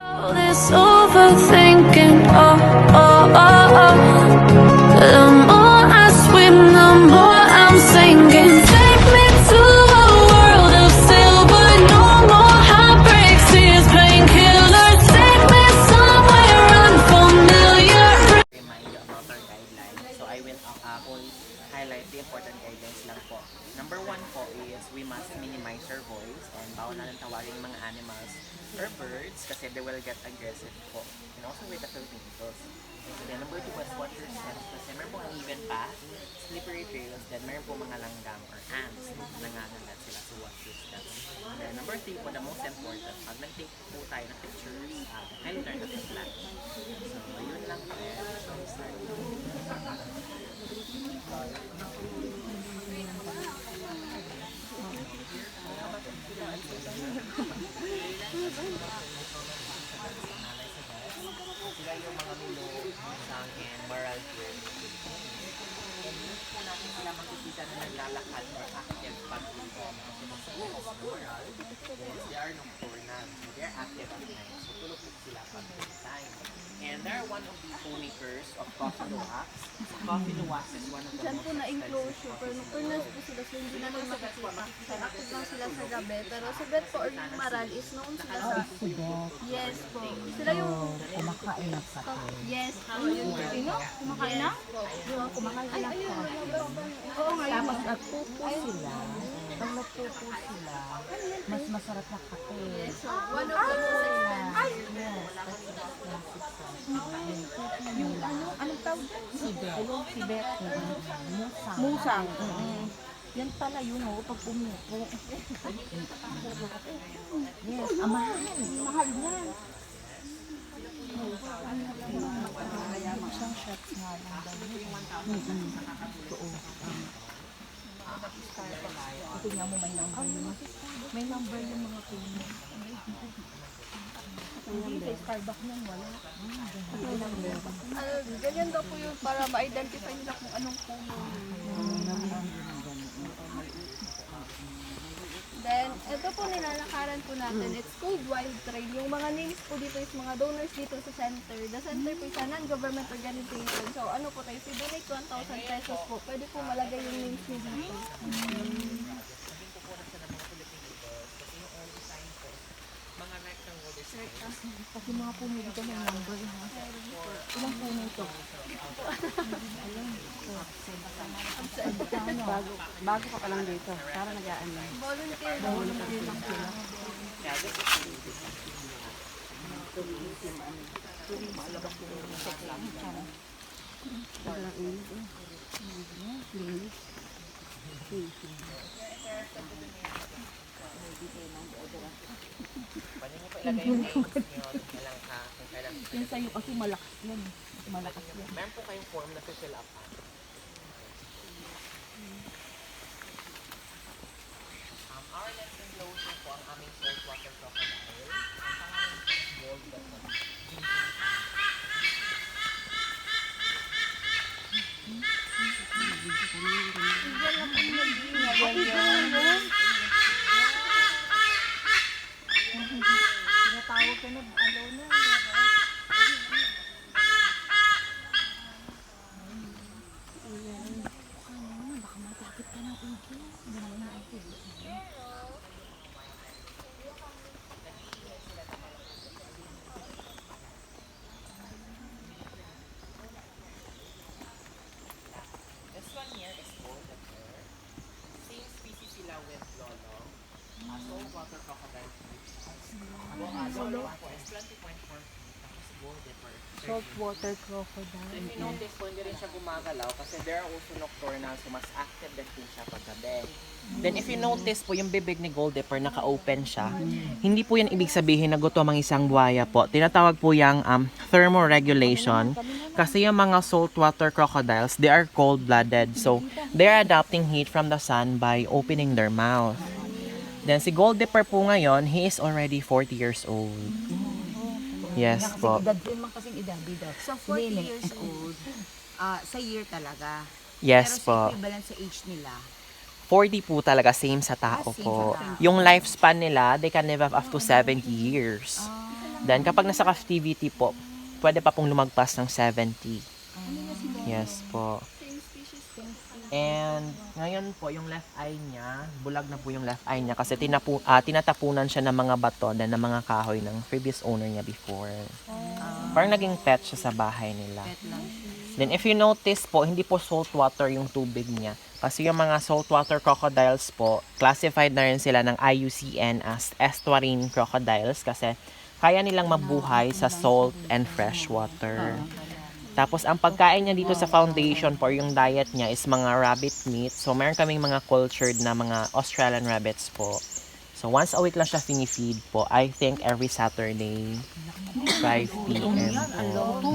All this overthinking, the more I swim, the more I'm sinking. Take me to a world of silver, no more heartbreaks, tears, painkillers. Take me somewhere unfamiliar. Remind you about our guidelines. So I will only highlight the important guidelines lang po. Number one po is we must minimize our voice and bawal na lang tawagin yung mga animals or birds kasi they will get aggressive po. And also with the Filipinos. And then number two was water steps kasi meron pong uneven path, slippery trails, then meron pong mga langgam or ants nangangagat sila sa water steps. And then number three po, the most important, pag nag-take po tayo ng pictures, kindly turn off the flash. So yun lang po. So start. Sila yung mga milo, isang and moral here. And yun po natin sila makikita na naglalakad or active pag-inom. Kasi mas moral, yes, they are nocturnal. So they're active at night. So tulog po sila pag-time. And they're one of the co-makers of coffee luwak. Coffee luwak is one of the Diyan most po na expensive enclosure, pero nocturnal po sila, so hindi naman makikita. Active lang sila sa gabi, pero sa bet po or yung maral is known sila sa... Yes po. Sila yung... Kumakain ng pati. Yes po. Sino? Kumakain na? Yung kumakain ng pati. Oo nga yun. Tapos nagpupo sila. Pag nagpupo sila, mas masarap na kape. Yes, so one of them is expensive. Yes, yung anong tawag? Sibet. Sibet. Musang. Yan pala yun o, pag umupo. Yes, mahal. Mahal yan. Isang shots nga lang daw. Oo. Ito nga mo may number yun. May number yung mga puno. Hindi, sa Starbucks nang wala. Ganyan daw po yun para ma-identify nila kung anong puno. Then, ito po nilalakaran po natin. It's called Wild Trail. Yung mga names po dito is mga donors dito sa center. The center po is a non-government organization. So, ano po tayo? If you donate 1,000 pesos po, pwede po malagay yung names niyo dito. mga rectangle design. Kasi mga puno dito may number. Ilang puno ito? Bago ka pa lang dito. Para nag-aan lang. Volunteer. Volunteer lang sila. Pwede niyo po ilagay yung names niyo. Kailang kung kailang. Yan sa'yo kasi malakas yan. Malakas yan. Meron po kayong form na fill up. Our next enclosure po ang aming saltwater crocodile. Ang pangalan po is gold leopard. Tinatawag ka na, alaw na. This one here is gold leopard. Same species sila with lolong. Saltwater crocodile. Lolong po is 20.4 feet. Tapos gold leopard. Saltwater crocodile. If you notice po, hindi rin siya gumagalaw kasi there are also nocturnal, so mas active din po siya paggabi. Then if you notice po, yung bibig ni Gold Dipper, naka-open siya. Hindi po yan ibig sabihin na gutom ang isang buhaya po. Tinatawag po yung thermoregulation kasi yung mga saltwater crocodiles, they are cold-blooded. So, they are adapting heat from the sun by opening their mouth. Then si Gold Dipper po ngayon, he is already 40 years old. Yes po. Edad din man kasing edad. So, 40 years old. Sa year talaga. Yes Pero po. sa equivalent sa age nila, 40 po talaga, same sa tao same po. sa tao. Yung lifespan nila, they can live up to 70 years. Then, kapag nasa captivity po, pwede pa pong lumagpas ng 70. Yes po. Same species po. And ngayon po, yung left eye niya, bulag na po yung left eye niya kasi tinatapunan siya ng mga bato and ng mga kahoy ng previous owner niya before. Parang naging pet siya sa bahay nila. Then if you notice po, hindi po saltwater yung tubig niya. Kasi yung mga saltwater crocodiles po, classified na rin sila ng IUCN as estuarine crocodiles kasi kaya nilang mabuhay sa salt and fresh water. Tapos, ang pagkain niya dito sa foundation po, yung diet niya is mga rabbit meat. So, meron kaming mga cultured na mga Australian rabbits po. So, once a week lang siya finifeed po. I think every Saturday, 5 p.m. po.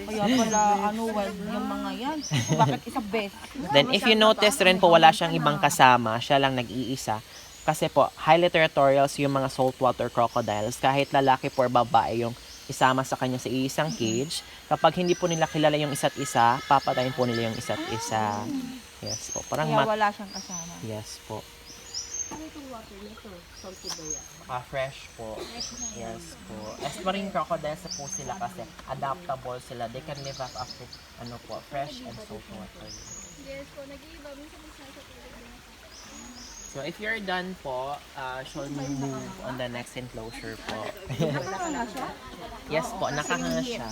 Kaya pala, wild yung mga yan. Bakit isa best? Then, if you notice rin po, wala siyang ibang kasama. Siya lang nag-iisa. Kasi po, highly territorials yung mga saltwater crocodiles. Kahit lalaki po or babae yung isama sa kanya sa isang cage. Kapag hindi po nila kilala yung isa't isa, papatayin po nila yung isa't isa. Yes po. Parang Kaya wala siyang kasama. Yes po. Fresh po. Yes po. Estuarine crocodiles po sila kasi adaptable sila. They can live up after fresh and salt water. Yes po, nag-iiba. Minsan mas nasa tubig din. So if you're done po, shall we move on the next enclosure po? Yes po, nakahanga siya.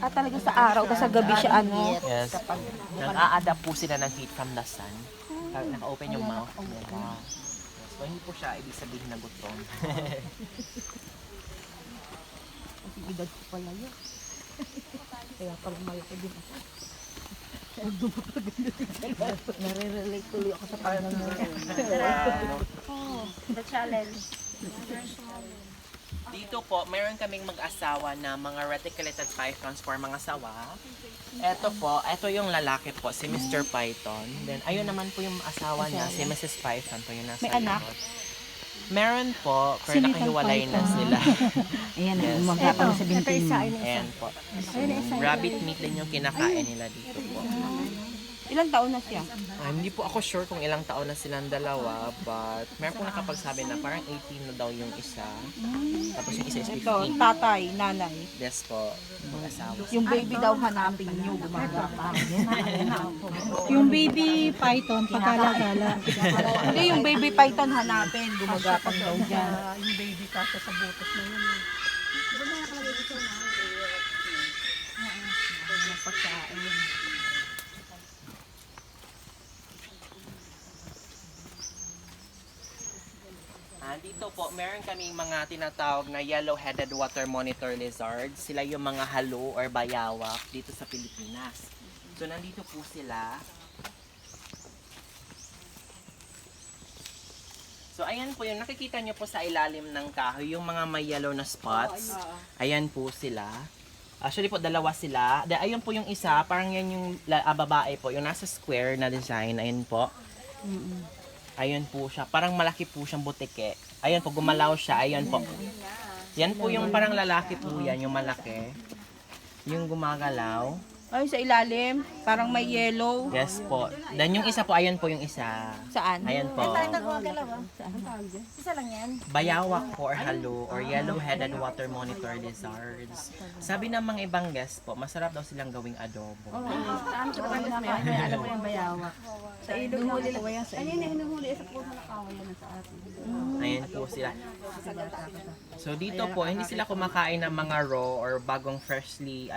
Talaga sa araw, sa gabi siya Yes. Nag-a-adapt po sila ng heat from the sun. Naka-open yung mouth nila. Yes. So hindi po siya ibig sabihin na gutom. Kasi edad ko pala yun. Kaya pala malaki din ako. Nare-relate tuloy ako sa pagdamay. The challenge. Dito po, mayroon kaming mag-asawa na mga reticulated pythons for mga sawa. Ito po, ito yung lalaki po, si Mr. Python. Then, ayun naman po yung asawa niya, si Mrs. Python po yung nasa May anak? likod. Meron po, pero nakahiwalay na sila. Ayan, Yes. gumagapang sa binti mo. Ayan po. Rabbit meat din yung kinakain nila dito po. Ilang taon na siya? Hindi po ako sure kung ilang taon na silang dalawa, but meron po nakapagsabi na parang 18 na daw yung isa. Tapos yung isa is 15. Ito, tatay, nanay. Yes po, mag-asawa. Yung baby daw hanapin niyo, gumagapang. Yung baby python, pagkalagala. Hindi, yung baby python hanapin, gumagapang daw dyan. Yung baby kasi sa butas na yun. Dito po, meron kaming mga tinatawag na yellow-headed water monitor lizards. Sila yung mga halo or bayawak dito sa Pilipinas. So, nandito po sila. So, ayan po yung nakikita nyo po sa ilalim ng kahoy, yung mga may yellow na spots. Ayan po sila. Actually po, dalawa sila. Ayun po yung isa, parang yan yung babae po, yung nasa square na design. Ayun po. Ayun po siya. Parang malaki po siyang butike. Ayun po, gumalaw siya. Ayun po. Yan po yung parang lalaki po yan, yung malaki. Yung gumagalaw. Ayun sa ilalim, parang may yellow. Yes po. Then yung isa po, ayun po yung isa. Saan? Ayan po. Isa lang yan. Bayawak po or halo or yellow-headed water monitor lizards. Sabi ng mga ibang guests po, masarap daw silang gawing adobo. Alam ko yung bayawak. Sa ilog mo nila. Ano yun, hinuhuli sa puso na kawayan sa atin. Ayan po sila. So dito po, hindi sila kumakain ng mga raw or bagong freshly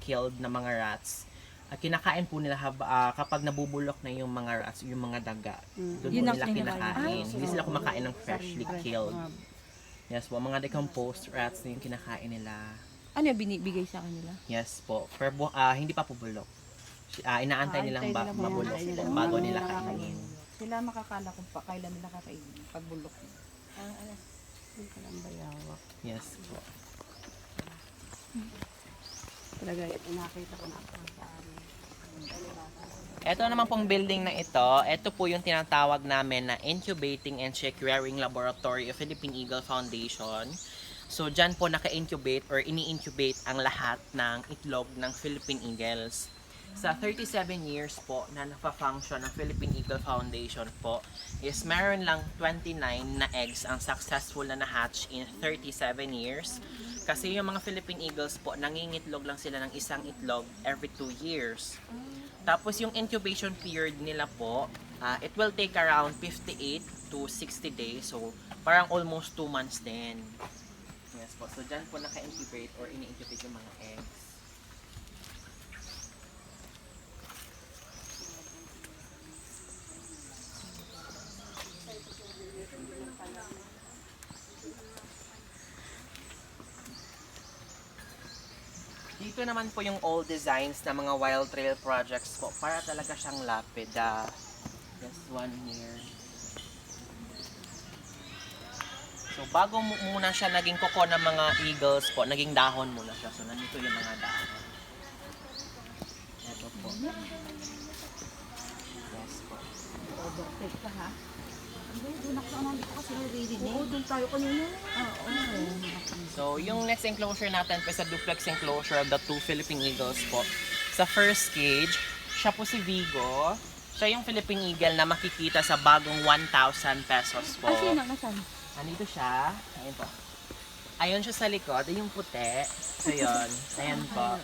killed na mga rats. Kinakain po nila kapag nabubulok na yung mga rats, yung mga daga. Doon po nila kinakain. Hindi sila kumakain ng freshly killed. Yes po, mga decomposed rats na yung kinakain nila. Ano yung binibigay sa kanila? Yes po, pero hindi pa po bulok. Inaantay nilang mabulok po bago nila kainin. Sila makakala kung kailan nila kakainin pagbulok. Yes po. Talaga, nakita ko na sa Ito naman pong building na ito po yung tinatawag namin na Incubating and Securing Laboratory of Philippine Eagle Foundation. So, dyan po naka-incubate or ini-incubate ang lahat ng itlog ng Philippine Eagles. sa 37 years po na nafa-function ng Philippine Eagle Foundation po is meron lang 29 na eggs ang successful na na-hatch in 37 years. Kasi yung mga Philippine Eagles po, nangingitlog lang sila ng isang itlog every 2 years. Tapos yung incubation period nila po, it will take around 58 to 60 days. So, parang almost 2 months din. Yes po. So, dyan po naka-incubate or ini-incubate yung mga eggs. Dito naman po yung old designs na mga wild trail projects po. Para talaga siyang lapida. This one here. So, bago muna siya naging koko ng mga eagles po, naging dahon muna siya. So, nandito yung mga dahon. Ito po. Yes po. Overtake ka ha? Doon ako nandito kasi naririnig. Oo, doon tayo kanina. So, yung next enclosure natin po is a duplex enclosure of the 2 Philippine Eagles po. Sa first cage, siya po si Vigo. Siya yung Philippine Eagle na makikita sa bagong 1,000 pesos po. Ay, sino? Nasaan? Andito siya. Ayan po. Ayun siya sa likod. Yung puti. So, yun. Ayan po.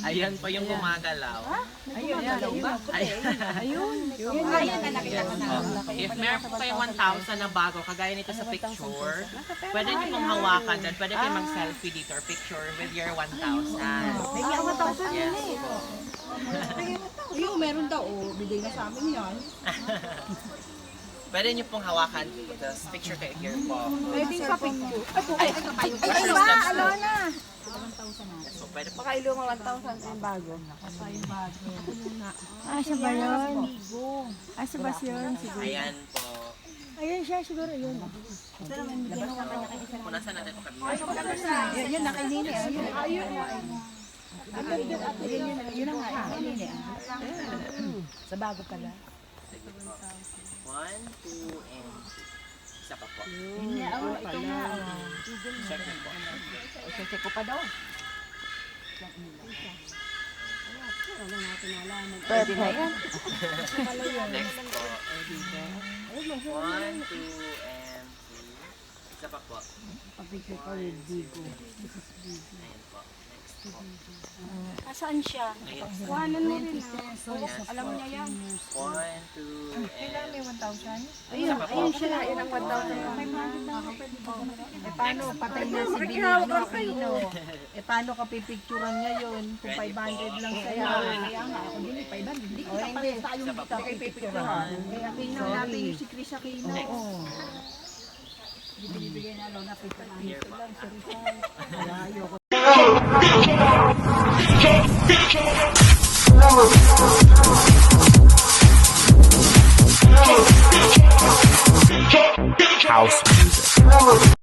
Ayan po yung gumagalaw. Ayun, dalaw ba? Ayun. Ayun na nakita ko na. If meron po kayong 1,000 na bago, kagaya nito sa picture, pwede niyo pong hawakan dyan. Pwede kayo mag-selfie dito or picture with your 1,000. May 1,000 Yes yun po. Ayun, meron daw. Bigay na sa amin yan. Pwede niyo pong hawakan. Tapos picture kayo here po. Pwede pa picture. Ay, First steps po. Alona! So, pwede po. Baka iluma 1,000 yung bago. Ah, siya ba yun? Ah, siya ba yun? Ayan po. Ayun siya, siguro yun. Kung nasa natin po kami. Yun, nakainini. Ayun. Yun ang nakainini. Sa bago pala. Sige po. 1, 2, and 2. Isa pa po. Ito nga. Check niyo po. Check ko pa daw. Pwede na yan. Next po. 1, 2, and 3. Isa pa po. Pag-picture ko with Digo. Ayan po. Next po. Saan siya? Ayan. Kuhanan mo rin Alam mo niya yan. 1, 2, and... Ayun siya. Yun ang 1,000. Paano? Patay na si Binigno Aquino. Paano ka pipicturan ngayon kung 500 lang sa'yo? Kaya nga, ako din 500. Hindi kita pares tayo hindi ka pipicturan. Aquino natin yung si Chris Aquino. Hindi binibigay na lang na 500 lang. Sorry. Ayoko. House music.